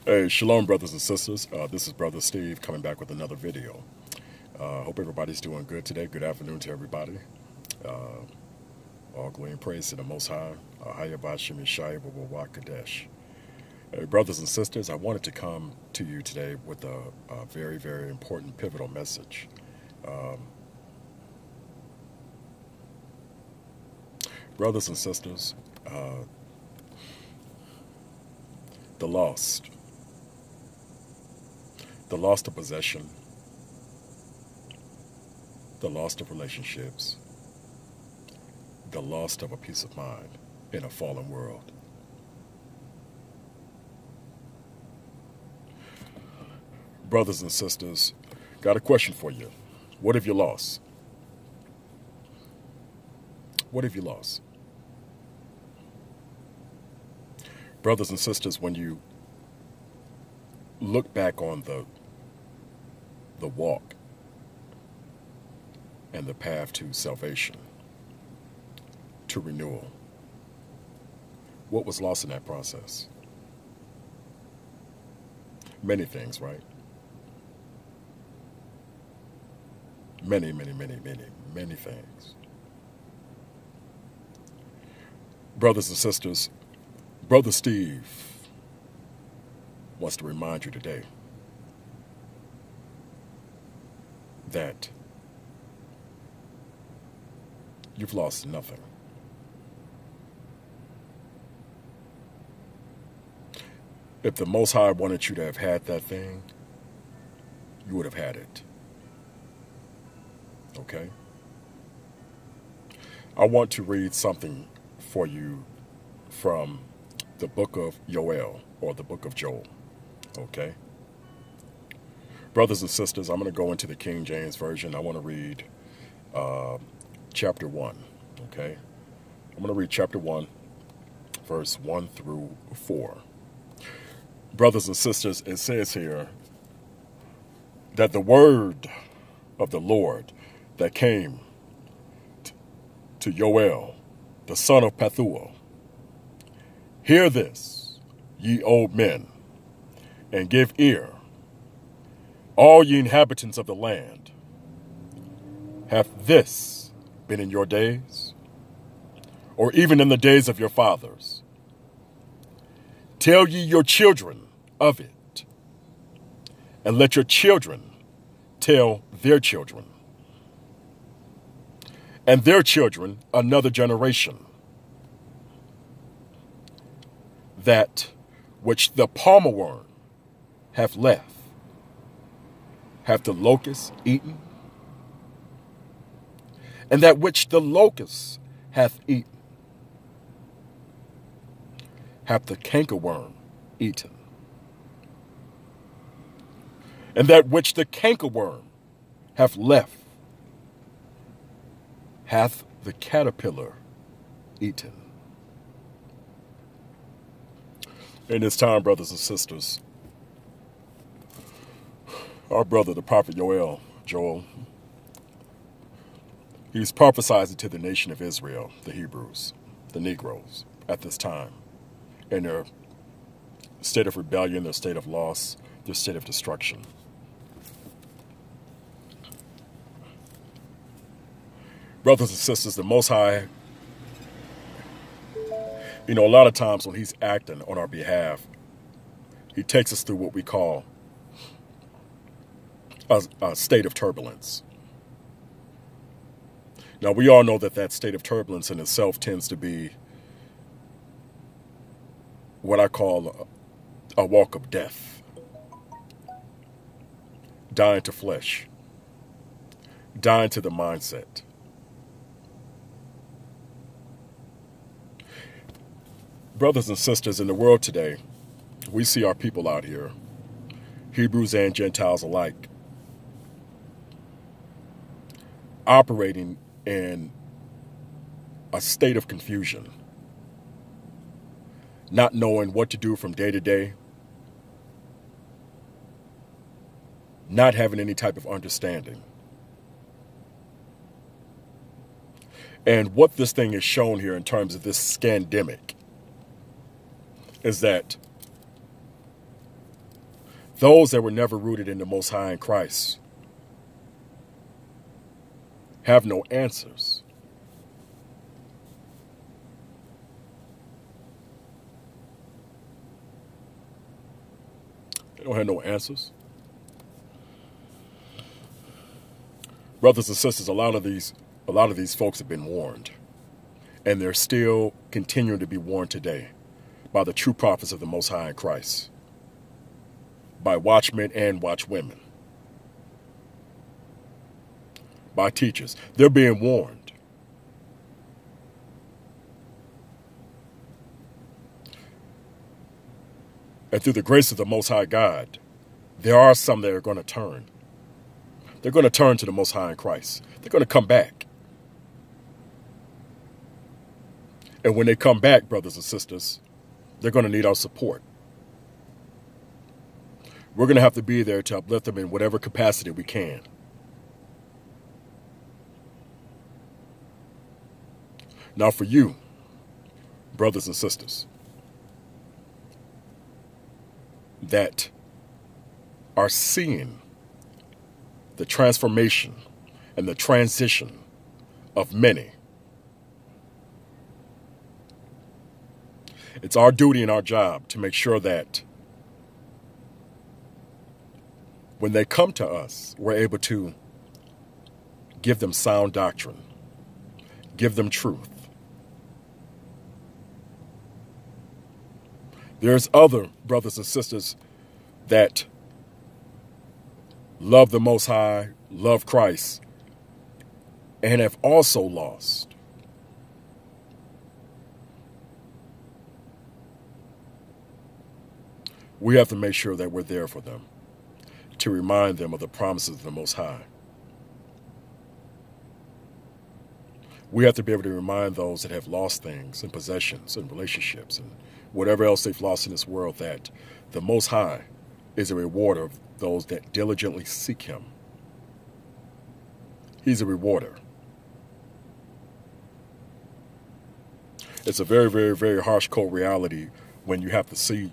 Hey, shalom, brothers and sisters. This is Brother Steve coming back with another video. Hope everybody's doing good today. Good afternoon to everybody. All glory and praise to the Most High. Ahaya Bashim Yeshaya Wawa Kadesh. Hey, brothers and sisters, I wanted to come to you today with a very, very important, pivotal message. Brothers and sisters, the lost of possession, the lost of relationships, the lost of a peace of mind in a fallen world. Brothers and sisters, got a question for you. What have you lost? What have you lost? Brothers and sisters, when you look back on the walk and the path to salvation, to renewal, what was lost in that process? Many things, right? Many, many, many, many, many things. Brothers and sisters, Brother Steve wants to remind you today that you've lost nothing. If the Most High wanted you to have had that thing, you would have had it. Okay? I want to read something for you from the book of Joel, or the book of Joel. Okay? Brothers and sisters, I'm going to go into the King James Version. I want to read chapter 1. Okay? I'm going to read chapter 1, verse 1 through 4. Brothers and sisters, it says here that the word of the Lord that came to Joel, the son of Pethuel. Hear this, ye old men, and give ear, all ye inhabitants of the land. Hath this been in your days, or even in the days of your fathers? Tell ye your children of it, and let your children tell their children, and their children another generation, that which the palmer worm hath left, hath the locust eaten, and that which the locust hath eaten, hath the cankerworm eaten, and that which the cankerworm hath left, hath the caterpillar eaten. In this time, brothers and sisters, our brother, the prophet Joel, he's prophesizing to the nation of Israel, the Hebrews, the Negroes, at this time, in their state of rebellion, their state of loss, their state of destruction. Brothers and sisters, the Most High, a lot of times when he's acting on our behalf, he takes us through what we call a state of turbulence. Now, we all know that that state of turbulence in itself tends to be what I call a walk of death. Dying to flesh. Dying to the mindset. Brothers and sisters, in the world today, we see our people out here, Hebrews and Gentiles alike, operating in a state of confusion, not knowing what to do from day to day, not having any type of understanding. And what this thing is shown here in terms of this scandemic is that Those that were never rooted in the Most High in Christ have no answers. They don't have no answers. Brothers and sisters, a lot of these folks have been warned, and they're still continuing to be warned today by the true prophets of the Most High in Christ, by watchmen and watchwomen, by teachers. They're being warned. And through the grace of the Most High God, there are some that are going to turn. They're going to turn to the Most High in Christ. They're going to come back. And when they come back, brothers and sisters, they're going to need our support. We're going to have to be there to uplift them in whatever capacity we can. Now for you, brothers and sisters, that are seeing the transformation and the transition of many, it's our duty and our job to make sure that when they come to us, we're able to give them sound doctrine, give them truth. There's other brothers and sisters that love the Most High, love Christ, and have also lost. We have to make sure that we're there for them, to remind them of the promises of the Most High. We have to be able to remind those that have lost things and possessions and relationships and whatever else they've lost in this world that the Most High is a rewarder of those that diligently seek him. He's a rewarder. It's a very, very, very harsh, cold reality when you have to see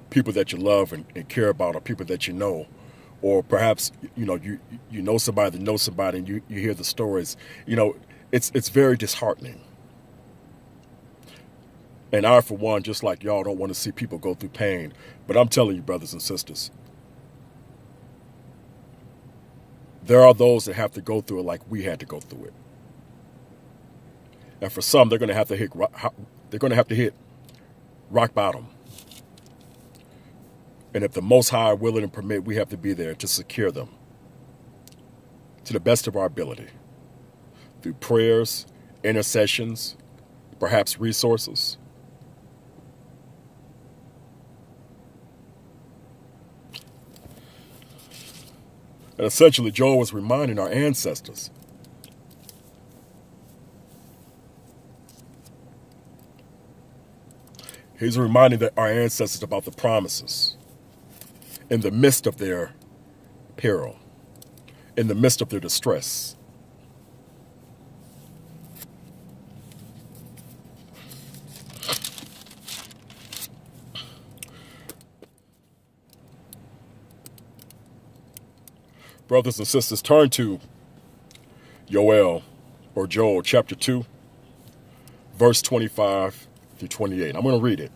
people that you love and care about, or people that you know, or perhaps you know somebody that knows somebody, and you hear the stories. It's very disheartening. And I, for one, just like y'all, don't want to see people go through pain. But I'm telling you, brothers and sisters, there are those that have to go through it like we had to go through it. And for some, they're going to have to hit rock bottom. And if the Most High willing and permit, we have to be there to secure them to the best of our ability through prayers, intercessions, perhaps resources. And essentially, Joel was reminding our ancestors he's reminding our ancestors about the promises in the midst of their peril, in the midst of their distress. Brothers and sisters, turn to Joel chapter 2, verse 25 through 28. I'm going to read it.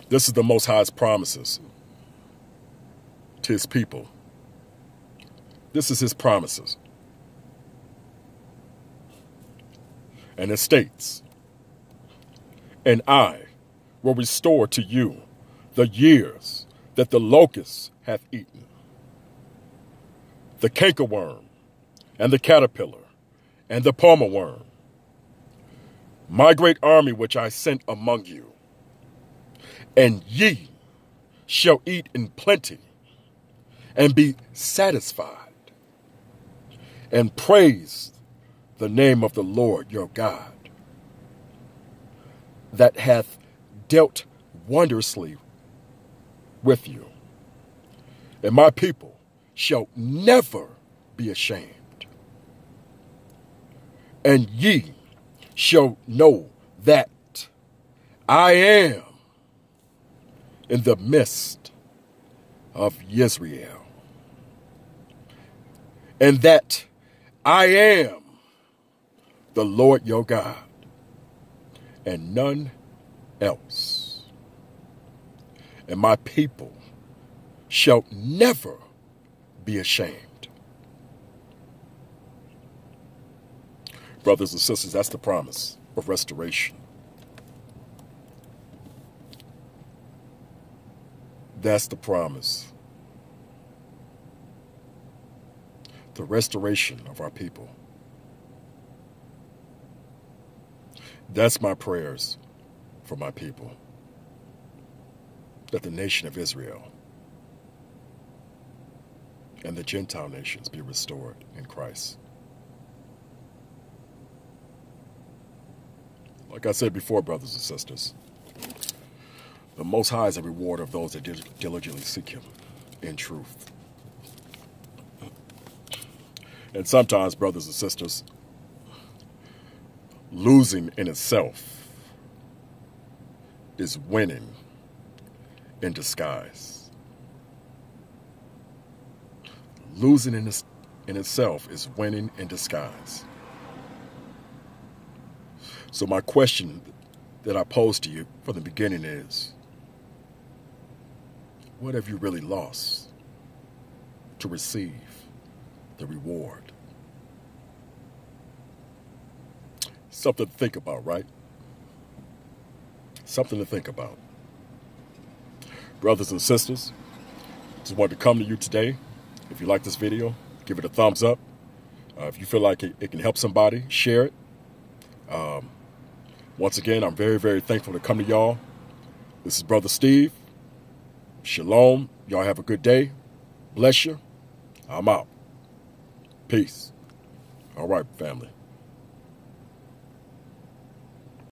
This is the Most High's promises to his people. This is his promises. And it states, "And I will restore to you the years that the locust hath eaten, the cankerworm, and the caterpillar, and the palmer worm, my great army which I sent among you. And ye shall eat in plenty, and be satisfied, and praise the name of the Lord your God, that hath dealt wondrously with you. And my people shall never be ashamed. And ye shall know that I am in the midst of Israel, and that I am the Lord your God, and none else. And my people shall never be ashamed. Brothers and sisters, that's the promise of restoration. That's the promise. The restoration of our people. That's my prayers for my people. That the nation of Israel and the Gentile nations be restored in Christ. Like I said before, brothers and sisters, the Most High is a rewarder of those that diligently seek Him in truth. And sometimes, brothers and sisters, losing in itself is winning in disguise. Losing in itself is winning in disguise. So my question that I pose to you from the beginning is, what have you really lost to receive the reward? Something to think about, right? Something to think about. Brothers and sisters, just wanted to come to you today. If you like this video, give it a thumbs up. If you feel like it can help somebody, share it. Once again, I'm very, very thankful to come to y'all. This is Brother Steve. Shalom. Y'all have a good day. Bless you. I'm out. Peace. All right, family.